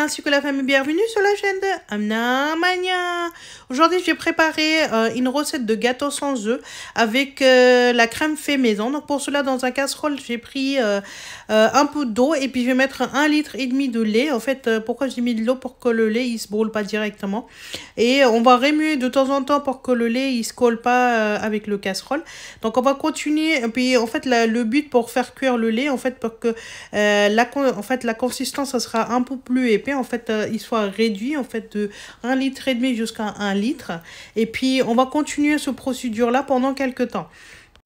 ainsi que la famille, bienvenue sur la chaîne de Amna Mania. Aujourd'hui, je vais préparer une recette de gâteau sans œufs avec la crème fait maison. Donc pour cela, dans un casserole, j'ai pris un peu d'eau et puis je vais mettre 1,5 litre de lait. En fait, pourquoi j'ai mis de l'eau? Pour que le lait il se brûle pas directement. Et on va remuer de temps en temps pour que le lait il se colle pas avec le casserole. Donc on va continuer. Et puis en fait, le but pour faire cuire le lait, en fait, pour que la consistance ça sera un peu plus épais, en fait, il soit réduit en fait de 1,5 litre jusqu'à 1 litre. Et puis on va continuer cette procédure là pendant quelques temps.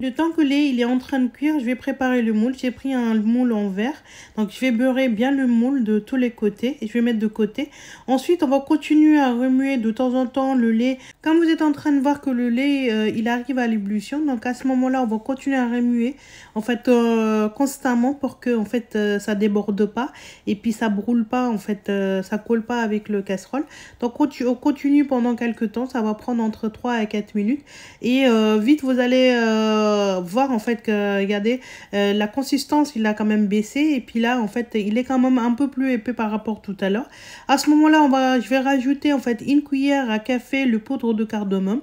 Le temps que le lait il est en train de cuire, je vais préparer le moule. J'ai pris un moule en verre. Donc je vais beurrer bien le moule de tous les côtés et je vais mettre de côté. Ensuite, on va continuer à remuer de temps en temps le lait. Comme vous êtes en train de voir que le lait il arrive à l'ébullition, donc à ce moment-là, on va continuer à remuer en fait constamment pour que en fait ça déborde pas et puis ça brûle pas, en fait ça colle pas avec le casserole. Donc on continue pendant quelques temps, ça va prendre entre 3 à 4 minutes et vite vous allez voir en fait que regardez la consistance il a quand même baissé et puis là en fait il est quand même un peu plus épais par rapport à tout à l'heure. À ce moment là je vais rajouter en fait 1 cuillère à café le poudre de cardamome.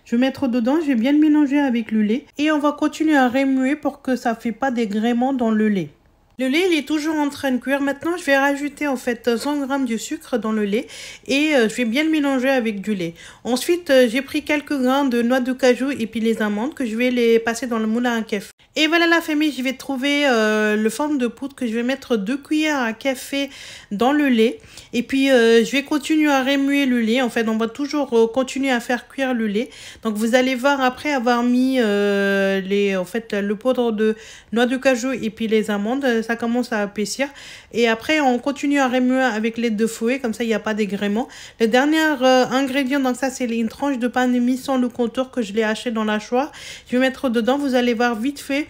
Je vais mettre dedans, je vais bien le mélanger avec le lait et on va continuer à remuer pour que ça ne fait pas d'agrément dans le lait. Le lait, il est toujours en train de cuire. Maintenant, je vais rajouter en fait 100 g de sucre dans le lait et je vais bien le mélanger avec du lait. Ensuite, j'ai pris quelques grains de noix de cajou et puis les amandes que je vais les passer dans le moule à un café. Et voilà la famille, je vais trouver le forme de poudre que je vais mettre 2 cuillères à café dans le lait. Et puis, je vais continuer à remuer le lait. En fait, on va toujours continuer à faire cuire le lait. Donc, vous allez voir après avoir mis le poudre de noix de cajou et puis les amandes, ça commence à épaissir. Et après, on continue à remuer avec l'aide de fouet, comme ça, il n'y a pas d'agrément. Le dernier ingrédient, donc ça, c'est une tranche de pain de mie sans le contour que je l'ai haché dans la choix. Je vais mettre dedans, vous allez voir vite fait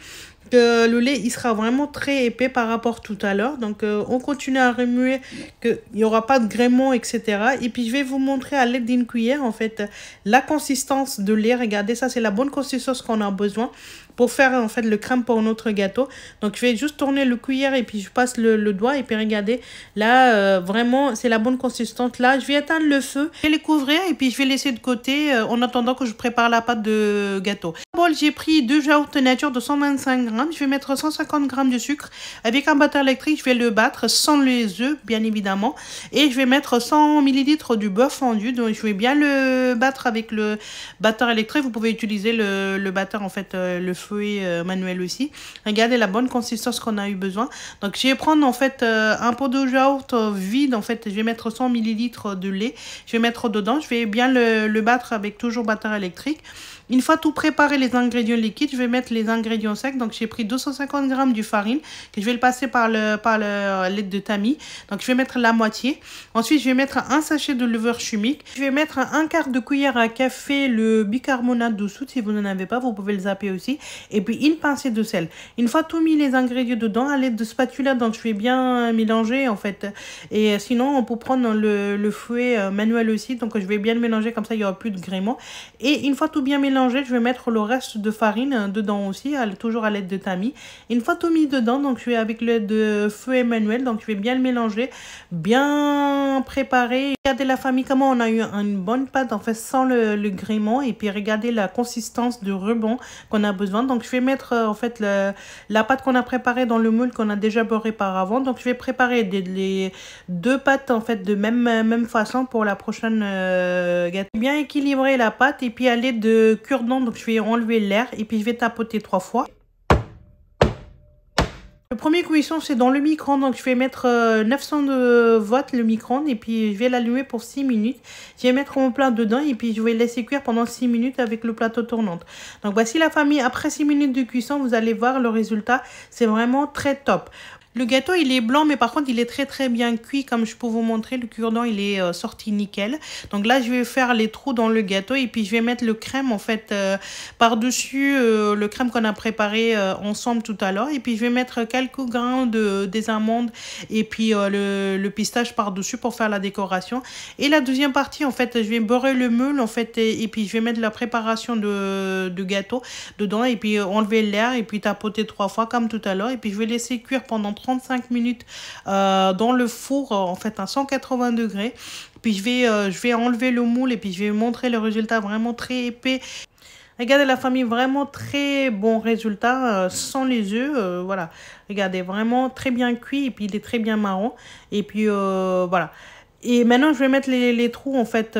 que le lait il sera vraiment très épais par rapport à tout à l'heure. Donc on continue à remuer, qu'il n'y aura pas de gréement, etc. Et puis je vais vous montrer à l'aide d'une cuillère en fait la consistance de lait. Regardez, ça c'est la bonne consistance qu'on a besoin pour faire en fait le crème pour notre gâteau. Donc je vais juste tourner le cuillère et puis je passe le doigt et puis regardez là vraiment c'est la bonne consistance. Là je vais éteindre le feu, je vais les couvrir et puis je vais laisser de côté en attendant que je prépare la pâte de gâteau. J'ai pris 2 yaourts nature de 125 g. Je vais mettre 150 g de sucre avec un batteur électrique. Je vais le battre sans les œufs bien évidemment et je vais mettre 100 ml du beurre fondu. Donc je vais bien le battre avec le batteur électrique. Vous pouvez utiliser le batteur en fait le fouet manuel aussi. Regardez la bonne consistance qu'on a eu besoin. Donc je vais prendre en fait un pot de yaourt vide. En fait je vais mettre 100 ml de lait. Je vais mettre dedans. Je vais bien le battre avec toujours batteur électrique. Une fois tout préparé les ingrédients liquides, je vais mettre les ingrédients secs. Donc j'ai pris 250 g de farine que je vais le passer par le lait de tamis. Donc je vais mettre la moitié. Ensuite je vais mettre un sachet de levure chimique. Je vais mettre un quart de cuillère à café le bicarbonate de soude. Si vous n'en avez pas, vous pouvez le zapper aussi. Et puis une pincée de sel. Une fois tout mis les ingrédients dedans à l'aide de spatula, donc je vais bien mélanger en fait. Et sinon on peut prendre le fouet manuel aussi. Donc je vais bien le mélanger comme ça il n'y aura plus de gréement. Et une fois tout bien mélangé, je vais mettre le reste de farine dedans aussi, toujours à l'aide de tamis. Une fois tout mis dedans, donc je vais avec l'aide de fouet manuel, donc je vais bien le mélanger, bien préparer. Regardez la famille comment on a eu une bonne pâte en fait sans le gréement et puis regardez la consistance de ruban qu'on a besoin. Donc je vais mettre en fait la pâte qu'on a préparée dans le moule qu'on a déjà beurré par avant. Donc je vais préparer les 2 pâtes en fait de même façon pour la prochaine gâteau. Bien équilibrer la pâte et puis à l'aide de cure-dent, donc je vais enlever l'air et puis je vais tapoter 3 fois. Le premier cuisson c'est dans le micro-ondes, donc je vais mettre 900 watts le micro-ondes et puis je vais l'allumer pour 6 minutes. Je vais mettre mon plat dedans et puis je vais laisser cuire pendant 6 minutes avec le plateau tournant. Donc voici la famille, après 6 minutes de cuisson, vous allez voir le résultat, c'est vraiment très top. Le gâteau, il est blanc, mais par contre, il est très bien cuit. Comme je peux vous montrer, le cure-dent, il est sorti nickel. Donc là, je vais faire les trous dans le gâteau et puis je vais mettre le crème, en fait, par-dessus le crème qu'on a préparé ensemble tout à l'heure. Et puis, je vais mettre quelques grains des amandes et puis le pistache par-dessus pour faire la décoration. Et la deuxième partie, en fait, je vais beurrer le moule, en fait, et puis je vais mettre la préparation de gâteau dedans et puis enlever l'air et puis tapoter 3 fois comme tout à l'heure. Et puis, je vais laisser cuire pendant 35 minutes dans le four, en fait à 180 degrés. Puis je vais enlever le moule et puis je vais vous montrer le résultat vraiment très épais. Regardez la famille, vraiment très bon résultat sans les œufs. Voilà, regardez, vraiment très bien cuit et puis il est très bien marron. Et puis voilà. Et maintenant, je vais mettre les trous, en fait,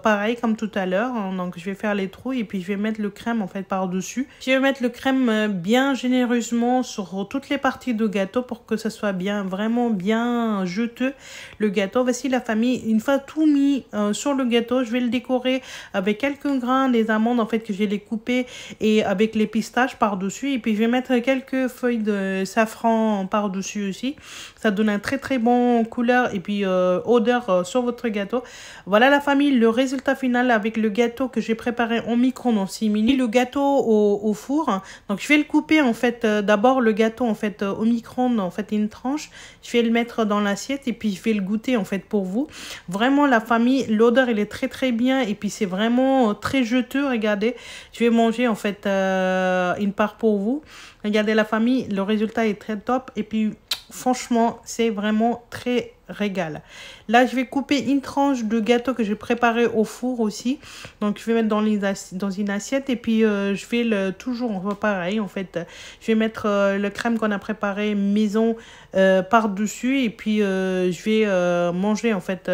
pareil comme tout à l'heure. Donc, je vais faire les trous et puis je vais mettre le crème, en fait, par-dessus. Je vais mettre le crème bien généreusement sur toutes les parties du gâteau pour que ça soit bien, vraiment bien juteux, le gâteau. Voici la famille. Une fois tout mis sur le gâteau, je vais le décorer avec quelques grains des amandes, en fait, que je vais les couper et avec les pistaches par-dessus. Et puis, je vais mettre quelques feuilles de safran par-dessus aussi. Ça donne un très, très bon couleur et puis odeur sur votre gâteau. Voilà la famille, le résultat final avec le gâteau que j'ai préparé en micro-ondes en 6 minutes. Le gâteau au four. Donc je vais le couper en fait d'abord le gâteau en fait au micro-ondes, en fait une tranche. Je vais le mettre dans l'assiette et puis je vais le goûter en fait pour vous. Vraiment la famille, l'odeur elle est très très bien et puis c'est vraiment très juteux. Regardez, je vais manger en fait une part pour vous. Regardez la famille, le résultat est très top et puis franchement, c'est vraiment très régal. Là, je vais couper une tranche de gâteau que j'ai préparé au four aussi. Donc, je vais mettre dans une assiette et puis je vais toujours pareil en fait. Je vais mettre le crème qu'on a préparé maison par-dessus et puis je vais manger en fait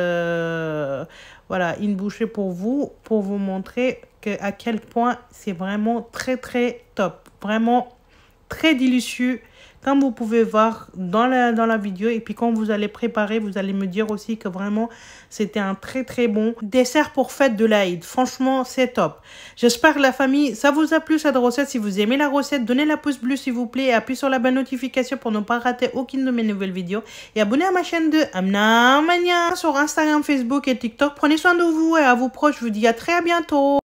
voilà, une bouchée pour vous montrer à quel point c'est vraiment très très top. Vraiment très délicieux. Comme vous pouvez voir dans la vidéo. Et puis quand vous allez préparer, vous allez me dire aussi que vraiment, c'était un très très bon dessert pour fête de l'Aïd. Franchement, c'est top. J'espère que la famille, ça vous a plu cette recette. Si vous aimez la recette, donnez la pouce bleu s'il vous plaît. Et appuyez sur la bonne notification pour ne pas rater aucune de mes nouvelles vidéos. Et abonnez à ma chaîne de Amna Mania sur Instagram, Facebook et TikTok. Prenez soin de vous et à vos proches. Je vous dis à très bientôt.